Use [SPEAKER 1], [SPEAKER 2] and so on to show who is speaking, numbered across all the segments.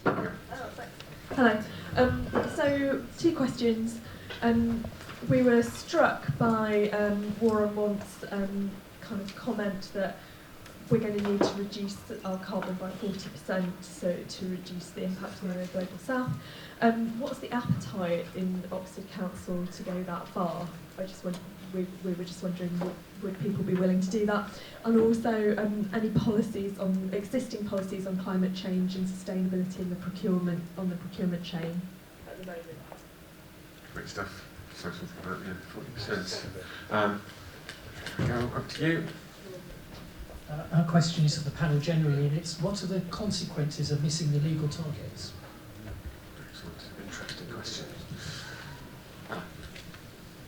[SPEAKER 1] Hello. So, two questions. We were struck by Warren Want's kind of comment that we're going to need to reduce our carbon by 40%, so to reduce the impact on the global south. What's the appetite in Oxford Council to go that far? We were just wondering, would people be willing to do that? And also, any existing policies on climate change and sustainability in the procurement chain at the moment?
[SPEAKER 2] Great stuff. So something about 40%. Go up to you.
[SPEAKER 3] Our question is of the panel generally, and it's what are the consequences of missing the legal targets?
[SPEAKER 2] Excellent, interesting question.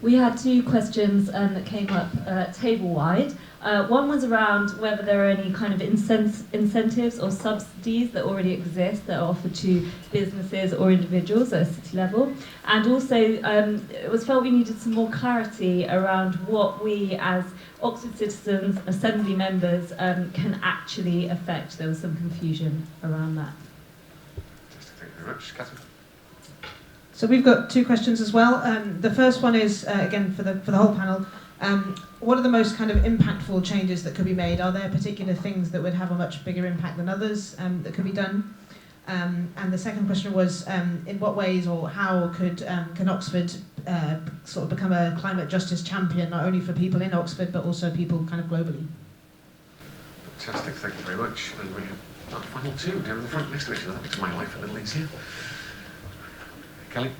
[SPEAKER 4] We had two questions that came up table-wide. One was around whether there are any kind of incentives or subsidies that already exist that are offered to businesses or individuals at a city level. And also, it was felt we needed some more clarity around what we as Oxford citizens, assembly members, can actually affect. There was some confusion around that.
[SPEAKER 2] Thank you very much. Catherine?
[SPEAKER 5] So we've got two questions as well. The first one is, again, for the whole panel, what are the most kind of impactful changes that could be made? Are there particular things that would have a much bigger impact than others that could be done? And the second question was, in what ways or how can Oxford sort of become a climate justice champion, not only for people in Oxford, but also people kind of globally?
[SPEAKER 2] Fantastic, thank you very much. And we have our final two down in the front next to each other. That makes my life a little easier. Kelly?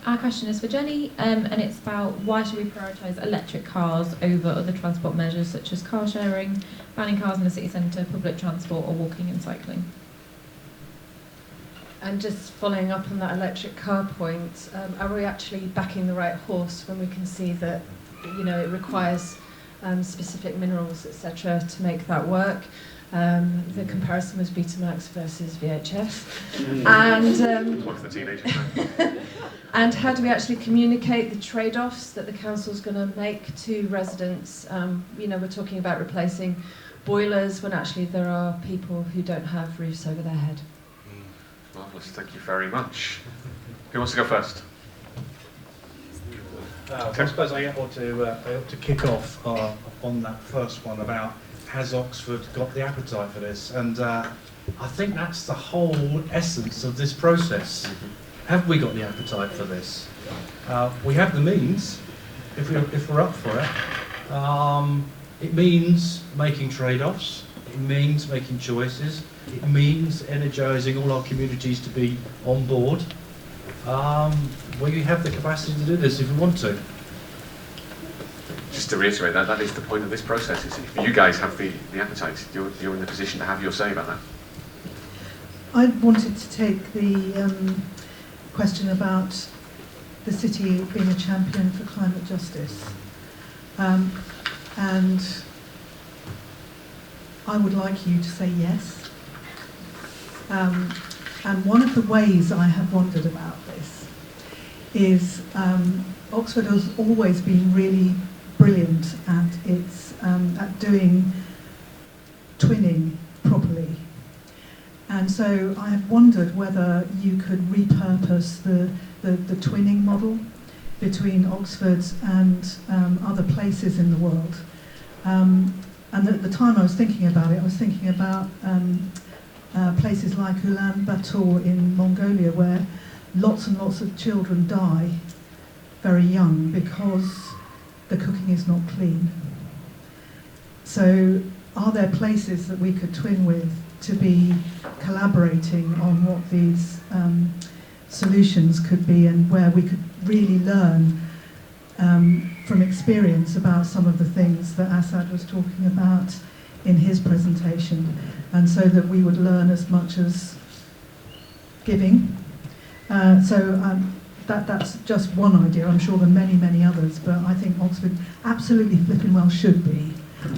[SPEAKER 6] Our question is for Jenny, and it's about why should we prioritise electric cars over other transport measures such as car sharing, banning cars in the city centre, public transport, or walking and cycling?
[SPEAKER 7] And just following up on that electric car point, are we actually backing the right horse when we can see that, it requires specific minerals, etc., to make that work? The comparison was Betamax versus VHS. And
[SPEAKER 2] one for the teenagers.
[SPEAKER 7] and how do we actually communicate the trade-offs that the council's going to make to residents? We're talking about replacing boilers when actually there are people who don't have roofs over their head.
[SPEAKER 2] Marvellous, thank you very much. Who wants to go first?
[SPEAKER 8] I suppose I ought to kick off on that first one about has Oxford got the appetite for this? And I think that's the whole essence of this process. Have we got the appetite for this? We have the means, if we're up for it. It means making trade-offs. It means making choices. It means energising all our communities to be on board. We have the capacity to do this if we want to.
[SPEAKER 2] Just to reiterate that is the point of this process. Is if you guys have the appetite, you're in the position to have your say about that.
[SPEAKER 9] I wanted to take the question about the city being a champion for climate justice. And I would like you to say yes. And one of the ways I have wondered about this is Oxford has always been really brilliant at doing twinning properly. And so I have wondered whether you could repurpose the twinning model between Oxford and other places in the world. And at the time I was thinking about it, I was thinking about places like Ulaanbaatar in Mongolia, where lots and lots of children die very young because the cooking is not clean. So are there places that we could twin with to be collaborating on what these solutions could be, and where we could really learn from experience about some of the things that Asad was talking about in his presentation, and so that we would learn as much as giving. That's just one idea. I'm sure there are many, many others, but I think Oxford absolutely flipping well should be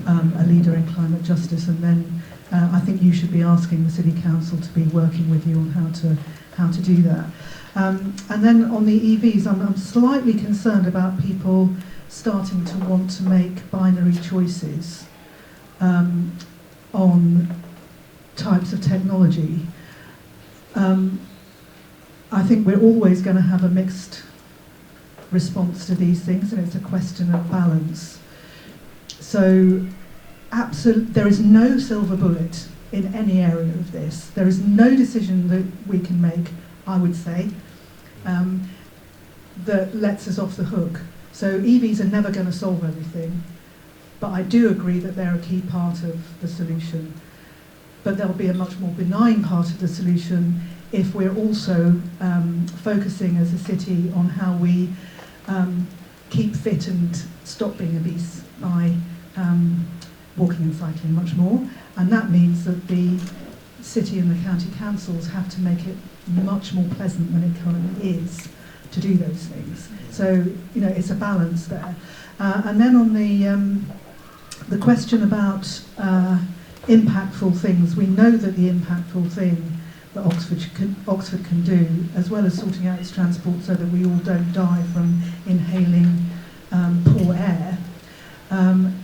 [SPEAKER 9] a leader in climate justice, and then I think you should be asking the City Council to be working with you on how to do that. And then on the EVs, I'm slightly concerned about people starting to want to make binary choices on types of technology. I think we're always going to have a mixed response to these things, and it's a question of balance. So there is no silver bullet in any area of this. There is no decision that we can make, I would say, that lets us off the hook. So EVs are never going to solve everything, but I do agree that they're a key part of the solution. But there'll be a much more benign part of the solution if we're also focusing as a city on how we keep fit and stop being obese by walking and cycling much more. And that means that the city and the county councils have to make it much more pleasant than it currently is to do those things. So, you know, it's a balance there. And then on the question about impactful things, we know that the impactful thing that Oxford can do, as well as sorting out its transport so that we all don't die from inhaling poor air,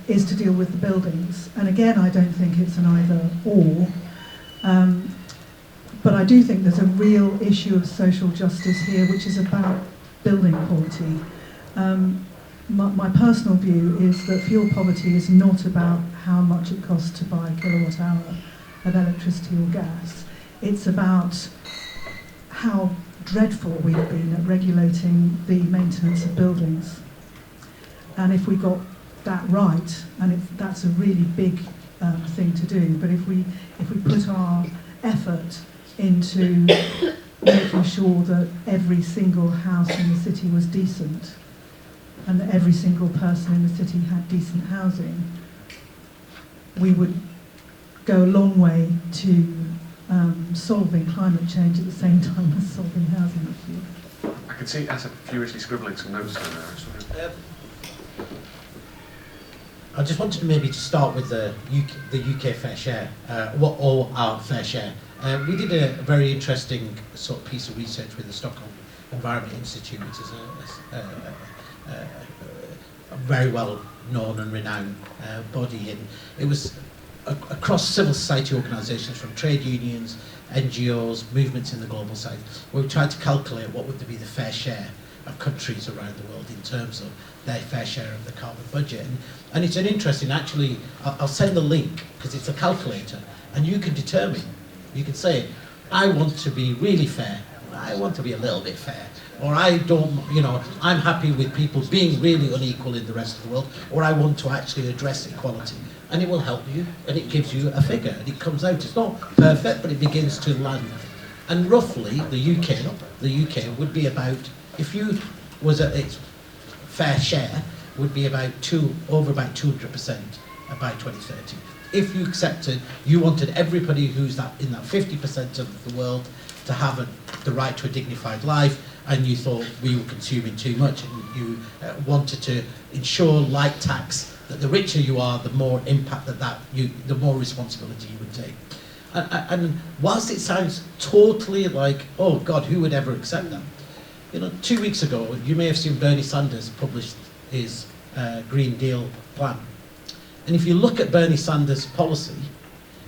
[SPEAKER 9] is to deal with the buildings. And again, I don't think it's an either or, but I do think there's a real issue of social justice here, which is about building quality. My personal view is that fuel poverty is not about how much it costs to buy a kilowatt hour of electricity or gas. It's about how dreadful we've been at regulating the maintenance of buildings. And if we got that right, and that's a really big thing to do, but if we put our effort into making sure that every single house in the city was decent, and that every single person in the city had decent housing, we would go a long way to solving climate change at the same time as solving housing issues.
[SPEAKER 2] I can see Asad furiously scribbling some notes down there.
[SPEAKER 10] I just wanted to maybe start with the UK fair share, or our fair share. We did a very interesting sort of piece of research with the Stockholm Environment Institute, which is a very well known and renowned body, and it was across civil society organisations, from trade unions, NGOs, movements in the global south, where we tried to calculate what would be the fair share of countries around the world in terms of their fair share of the carbon budget. And it's an interesting, actually, I'll send the link, because it's a calculator, and you can determine, you can say, I want to be really fair, I want to be a little bit fair, or I don't, you know, I'm happy with people being really unequal in the rest of the world, or I want to actually address equality. And it will help you, and it gives you a figure, and it comes out. It's not perfect, but it begins to land. And roughly, the UK would be about, if you was at its fair share, would be about over 200% by 2030. If you accepted, you wanted everybody who's in that 50% of the world to have the right to a dignified life, and you thought we were consuming too much, and you wanted to ensure light tax, that the richer you are, the more impact the more responsibility you would take. And whilst it sounds totally like, oh God, who would ever accept that? You know, 2 weeks ago, you may have seen Bernie Sanders published his Green Deal plan. And if you look at Bernie Sanders' policy,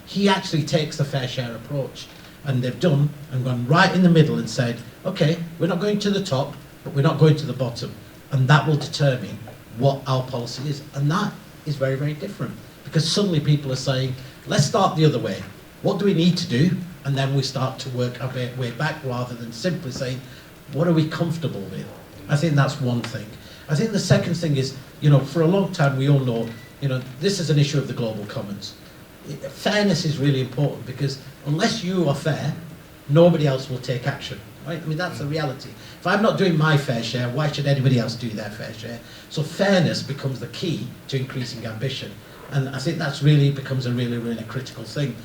[SPEAKER 10] he actually takes the fair share approach. And they've done and gone right in the middle and said, okay, we're not going to the top, but we're not going to the bottom. And that will determine what our policy is. And that is very, very different. Because suddenly people are saying, let's start the other way. What do we need to do? And then we start to work our way back, rather than simply saying, what are we comfortable with? I think that's one thing. I think the second thing is, you know, for a long time we all know, you know, this is an issue of the global commons. Fairness is really important, because unless you are fair, nobody else will take action. Right? I mean, that's the reality. If I'm not doing my fair share, why should anybody else do their fair share? So fairness becomes the key to increasing ambition. And I think that's really becomes a really, really critical thing.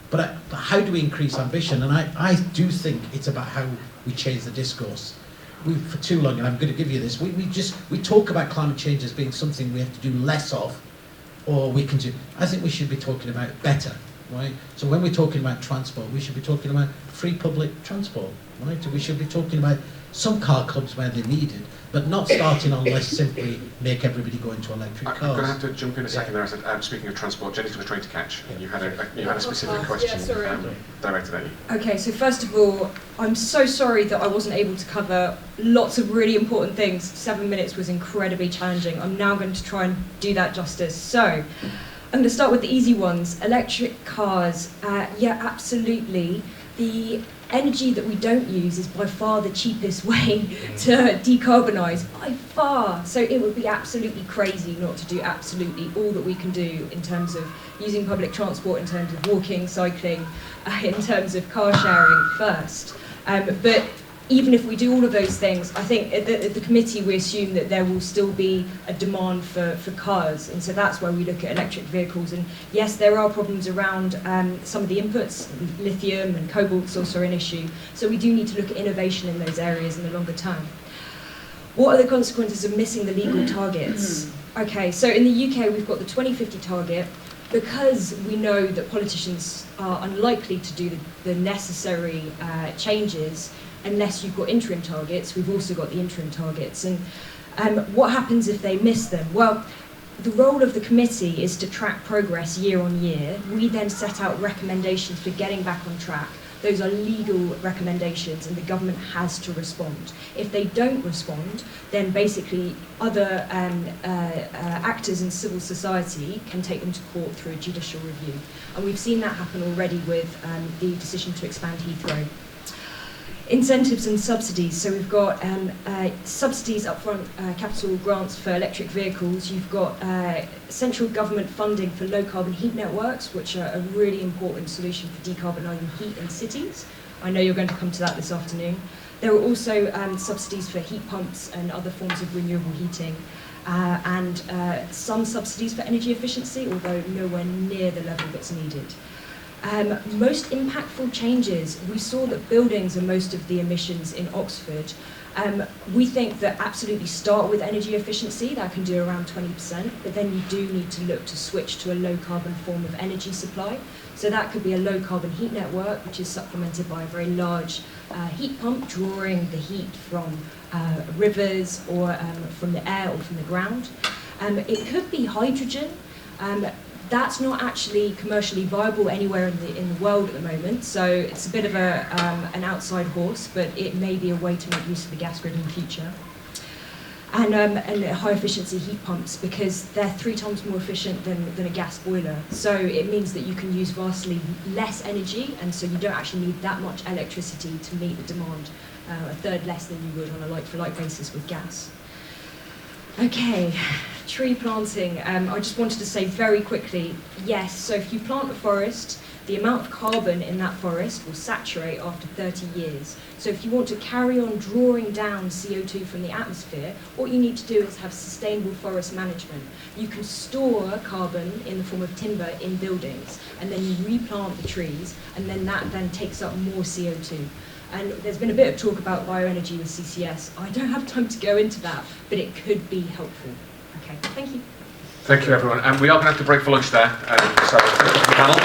[SPEAKER 10] But how do we increase ambition? And I do think it's about how we change the discourse. For too long, and I'm going to give you this, we talk about climate change as being something we have to do less of, or we can do. I think we should be talking about better, right? So when we're talking about transport, we should be talking about free public transport, right? We should be talking about some car clubs where they're needed, but not starting on let's simply make everybody go into electric
[SPEAKER 2] I'm
[SPEAKER 10] cars.
[SPEAKER 2] going to have to jump in a second there. Speaking of transport, Jenny's got a train to catch. You had a specific question directed at you.
[SPEAKER 11] Okay, so first of all, I'm so sorry that I wasn't able to cover lots of really important things. 7 minutes was incredibly challenging. I'm now going to try and do that justice. So, I'm going to start with the easy ones. Electric cars, yeah, absolutely. The energy that we don't use is by far the cheapest way to decarbonise, by far. So it would be absolutely crazy not to do absolutely all that we can do in terms of using public transport, in terms of walking, cycling, in terms of car sharing first. But even if we do all of those things, I think at the committee we assume that there will still be a demand for cars, and so that's where we look at electric vehicles. And yes, there are problems around some of the inputs, lithium and cobalt's also an issue, so we do need to look at innovation in those areas in the longer term. What are the consequences of missing the legal targets? Okay, so in the UK we've got the 2050 target. Because we know that politicians are unlikely to do the necessary changes unless you've got interim targets, we've also got the interim targets. And what happens if they miss them? Well, the role of the committee is to track progress year on year. We then set out recommendations for getting back on track. Those are legal recommendations and the government has to respond. If they don't respond, then basically other actors in civil society can take them to court through a judicial review. And we've seen that happen already with the decision to expand Heathrow. Incentives and subsidies. So we've got subsidies, upfront capital grants for electric vehicles. You've got central government funding for low carbon heat networks, which are a really important solution for decarbonising heat in cities. I know you're going to come to that this afternoon. There are also subsidies for heat pumps and other forms of renewable heating, and some subsidies for energy efficiency, although nowhere near the level that's needed. Most impactful changes, we saw that buildings are most of the emissions in Oxford. We think that absolutely start with energy efficiency, that can do around 20%, but then you do need to look to switch to a low carbon form of energy supply. So that could be a low carbon heat network, which is supplemented by a very large heat pump drawing the heat from rivers or from the air or from the ground. It could be hydrogen. That's not actually commercially viable anywhere in the world at the moment, so it's a bit of an outside horse, but it may be a way to make use of the gas grid in the future. And high efficiency heat pumps, because they're 3 times more efficient than a gas boiler. So it means that you can use vastly less energy, and so you don't actually need that much electricity to meet the demand, a third less than you would on a like-for-like basis with gas. Okay, tree planting. I just wanted to say very quickly, yes, so if you plant a forest, the amount of carbon in that forest will saturate after 30 years. So if you want to carry on drawing down CO2 from the atmosphere, what you need to do is have sustainable forest management. You can store carbon in the form of timber in buildings, and then you replant the trees, and then that then takes up more CO2. And there's been a bit of talk about bioenergy with CCS. I don't have time to go into that, but it could be helpful. Okay, thank you.
[SPEAKER 2] Thank you, everyone. And we are going to have to break for lunch there. So, the panel.